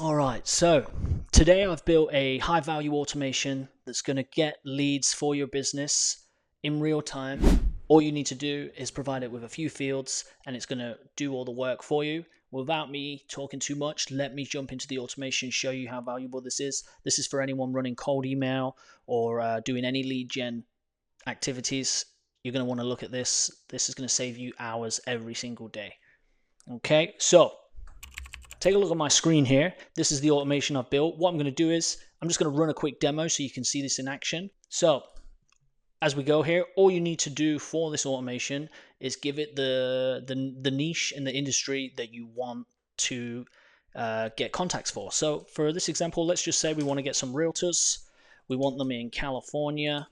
All right, so today I've built a high value automation that's going to get leads for your business in real time. All you need to do is provide it with a few fields and it's going to do all the work for you. Without me talking too much, let me jump into the automation, show you how valuable this is. This is for anyone running cold email or doing any lead gen activities. You're going to want to look at this. This is going to save you hours every single day. Okay, so take a look at my screen here. This is the automation I've built. What I'm going to do is I'm just going to run a quick demo so you can see this in action. So as we go here, all you need to do for this automation is give it the niche and the industry that you want to get contacts for. So for this example, let's just say we want to get some realtors. We want them in California,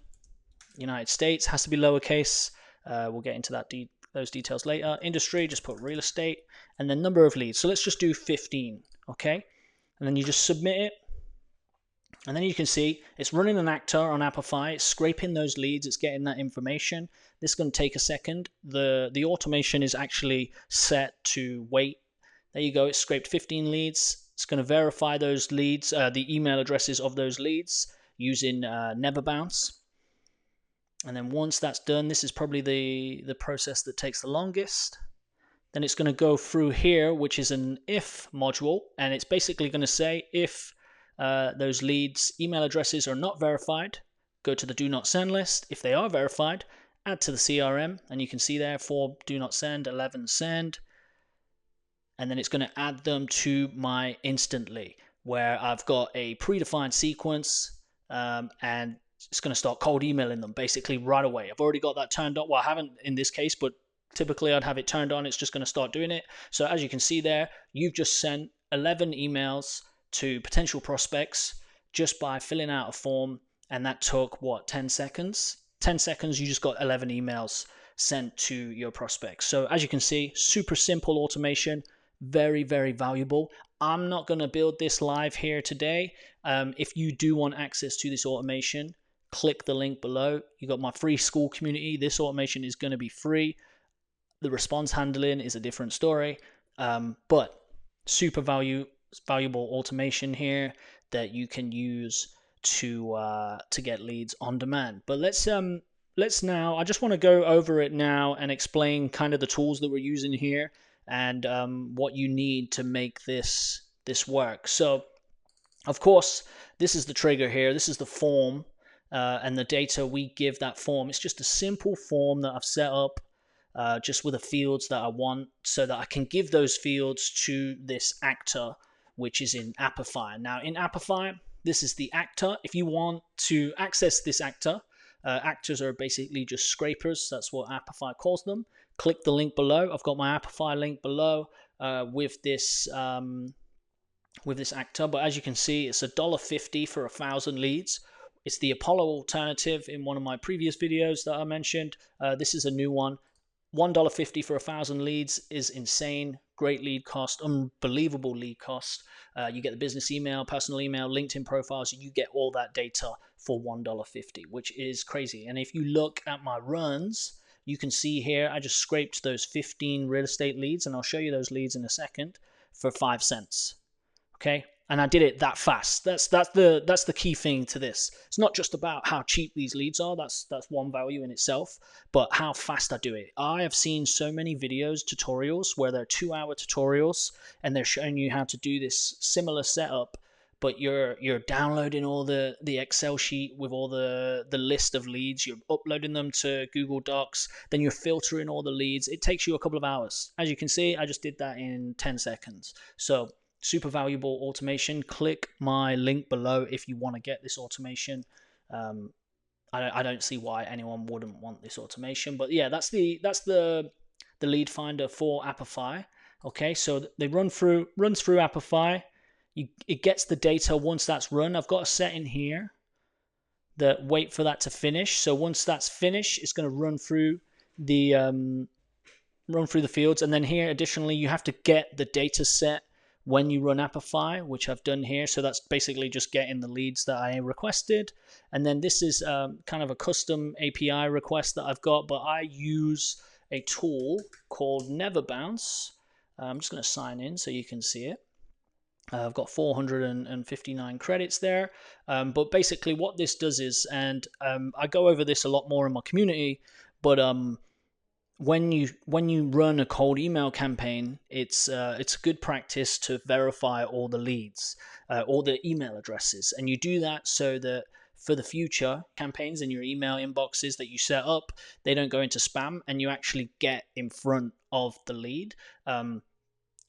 United States. Has to be lowercase. We'll get into those details later. Industry, just put real estate, and then number of leads. So let's just do 15, okay? And then you just submit it, and then you can see it's running an actor on Apify. It's scraping those leads. It's getting that information. This is going to take a second. The automation is actually set to wait. There you go. It's scraped 15 leads. It's going to verify those leads, the email addresses of those leads using Never Bounce. And then once that's done, this is probably the process that takes the longest. Then it's going to go through here, which is an if module, and it's basically going to say if those leads email addresses are not verified, go to the do not send list. If they are verified, add to the CRM, and you can see there 4 do not send, 11 send, and then it's going to add them to my instantly, where I've got a predefined sequence, and it's going to start cold emailing them basically right away. I've already got that turned on. Well, I haven't in this case, but typically I'd have it turned on. It's just going to start doing it. So as you can see there, you've just sent 11 emails to potential prospects just by filling out a form. And that took, what, 10 seconds? 10 seconds, you just got 11 emails sent to your prospects. So as you can see, super simple automation, very, very valuable. I'm not going to build this live here today. If you do want access to this automation, click the link below. You got my free Skool community. This automation is going to be free. The response handling is a different story, but super valuable automation here that you can use to get leads on demand. But let's now. I just want to go over it now and explain kind of the tools that we're using here and what you need to make this work. So, of course, this is the trigger here. This is the form. And the data we give that form. It's just a simple form that I've set up just with the fields that I want so that I can give those fields to this actor, which is in Apify. Now, in Apify, this is the actor. If you want to access this actor, actors are basically just scrapers. That's what Apify calls them. Click the link below. I've got my Apify link below with this actor. But as you can see, it's $1.50 for 1,000 leads. It's the Apollo alternative in one of my previous videos that I mentioned. This is a new one. $1.50 for 1,000 leads is insane. Great lead cost, unbelievable lead cost. You get the business email, personal email, LinkedIn profiles. You get all that data for $1.50, which is crazy. And if you look at my runs, you can see here I just scraped those 15 real estate leads, and I'll show you those leads in a second, for 5 cents. Okay, and I did it that fast. That's the key thing to this. It's not just about how cheap these leads are. That's one value in itself, but how fast I do it. I have seen so many videos, tutorials, where they're 2-hour tutorials, and they're showing you how to do this similar setup, but you're downloading all the Excel sheet with all the list of leads. You're uploading them to Google Docs. Then you're filtering all the leads. It takes you a couple of hours. As you can see, I just did that in 10 seconds. So super valuable automation. Click my link below if you want to get this automation. I don't see why anyone wouldn't want this automation, but yeah, that's the lead finder for Apify. Okay, so they runs through Apify. It gets the data once that's run. I've got a setting here that wait for that to finish. So once that's finished, it's going to run through the fields, and then here additionally you have to get the data set when you run Apify, which I've done here. So that's basically just getting the leads that I requested. And then this is kind of a custom API request that I've got, but I use a tool called Never Bounce. I'm just going to sign in so you can see it. I've got 459 credits there. But basically what this does is, and I go over this a lot more in my community, but when you run a cold email campaign, it's good practice to verify all the leads, all the email addresses, and you do that so that for the future campaigns in your email inboxes that you set up, they don't go into spam, and you actually get in front of the lead.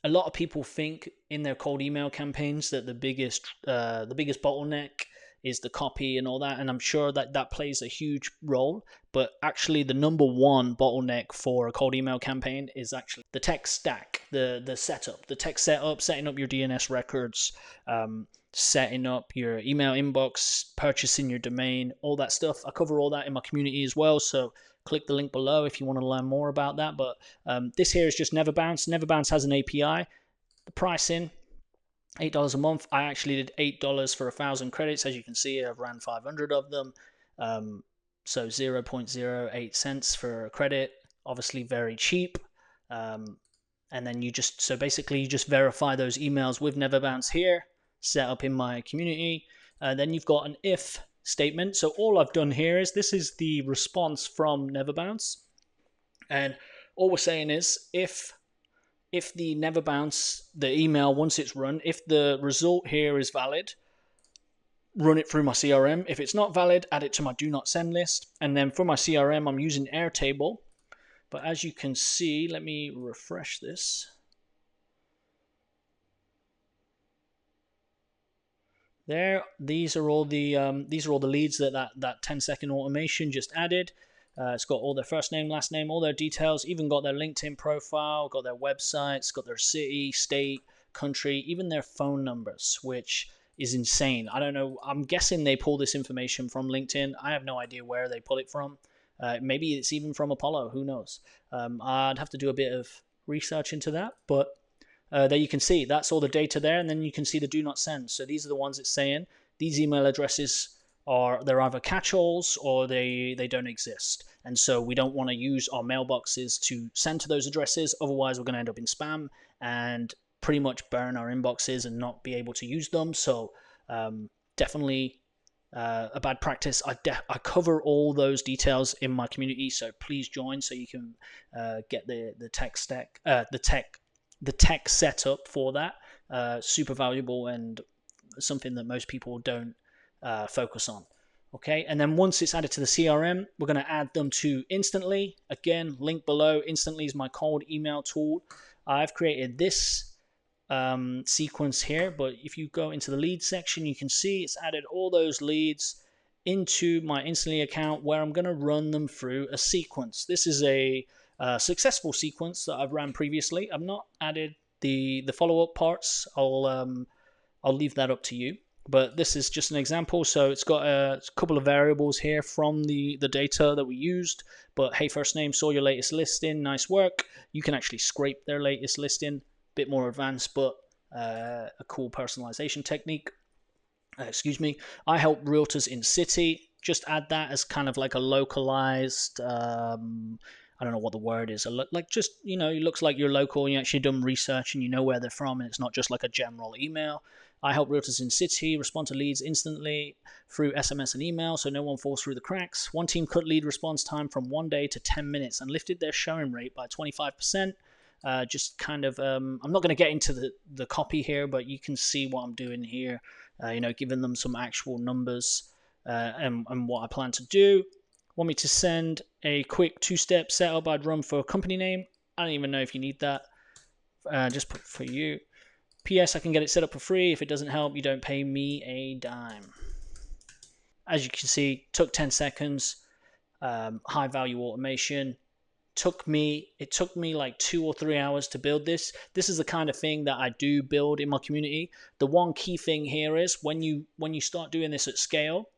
A lot of people think in their cold email campaigns that the biggest bottleneck is the copy and all that, and I'm sure that that plays a huge role. But actually, the number one bottleneck for a cold email campaign is actually the tech stack, the setup, the tech setup, setting up your DNS records, setting up your email inbox, purchasing your domain, all that stuff. I cover all that in my community as well, so click the link below if you want to learn more about that. But this here is just Neverbounce. Neverbounce has an API. The pricing, $8 a month. I actually did $8 for 1,000 credits. As you can see, I've ran 500 of them. So 0.08 cents for a credit. Obviously very cheap. And then you just verify those emails with Neverbounce here, set up in my community. Then you've got an if statement. So all I've done here is, this is the response from Neverbounce, and all we're saying is if the Neverbounce, the email, once it's run, if the result here is valid, run it through my CRM. If it's not valid, add it to my do not send list. And then for my CRM, I'm using Airtable. But as you can see, let me refresh this. There, these are all the leads that 10-second automation just added. It's got all their first name, last name, all their details, even got their LinkedIn profile, got their websites, got their city, state, country, even their phone numbers, which is insane. I don't know. I'm guessing they pull this information from LinkedIn. I have no idea where they pull it from. Maybe it's even from Apollo. Who knows? I'd have to do a bit of research into that, but there you can see that's all the data there, and then you can see the do not send. So these are the ones it's saying these email addresses they're either catch-alls or they don't exist, and so we don't want to use our mailboxes to send to those addresses. Otherwise, we're going to end up in spam and pretty much burn our inboxes and not be able to use them. So definitely a bad practice. I cover all those details in my community, so please join so you can get the tech stack, the tech setup for that. Super valuable and something that most people don't focus on. Okay, and then once it's added to the CRM, we're going to add them to Instantly. Again, link below. Instantly is my cold email tool. I've created this sequence here, but if you go into the lead section, you can see it's added all those leads into my Instantly account, where I'm going to run them through a sequence. This is a successful sequence that I've ran previously. I've not added the follow-up parts. I'll leave that up to you. But this is just an example. So it's got a couple of variables here from the data that we used. But hey, first name, saw your latest listing, nice work. You can actually scrape their latest listing, bit more advanced, but a cool personalization technique. Excuse me. I help realtors in city. Just add that as kind of like a localized, I don't know what the word is. Like just, it looks like you're local and you actually done research and you know where they're from, and it's not just like a general email. I help realtors in city respond to leads instantly through SMS and email, so no one falls through the cracks. One team cut lead response time from 1 day to 10 minutes and lifted their showing rate by 25%. Just kind of, I'm not going to get into the copy here, but you can see what I'm doing here. Giving them some actual numbers and what I plan to do. Want me to send a quick 2-step setup I'd run for a company name? I don't even know if you need that. Just put for you. P.S. I can get it set up for free. If it doesn't help, you don't pay me a dime. As you can see, took 10 seconds. High value automation. It took me like 2 or 3 hours to build this. This is the kind of thing that I do build in my community. The one key thing here is when you start doing this at scale,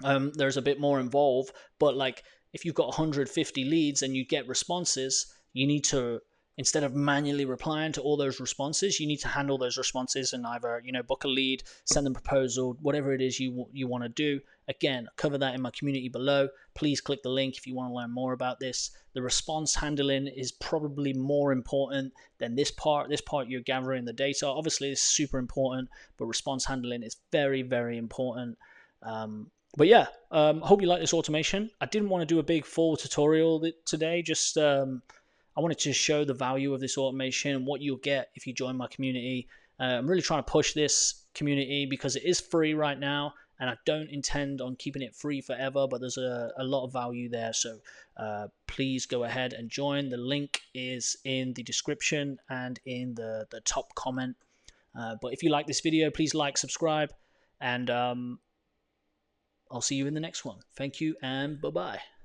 there's a bit more involved. But like if you've got 150 leads and you get responses, you need to instead of manually replying to all those responses, you need to handle those responses and either, book a lead, send them a proposal, whatever it is you want to do. Again, I cover that in my community below. Please click the link if you want to learn more about this. The response handling is probably more important than this part. This part, you're gathering the data. Obviously, it's super important, but response handling is very, very important. But yeah, hope you like this automation. I didn't want to do a big full tutorial today. Just I wanted to show the value of this automation and what you'll get if you join my community. I'm really trying to push this community because it is free right now, and I don't intend on keeping it free forever, but there's a lot of value there. So please go ahead and join. The link is in the description and in the top comment. But if you like this video, please like, subscribe, and I'll see you in the next one. Thank you, and bye-bye.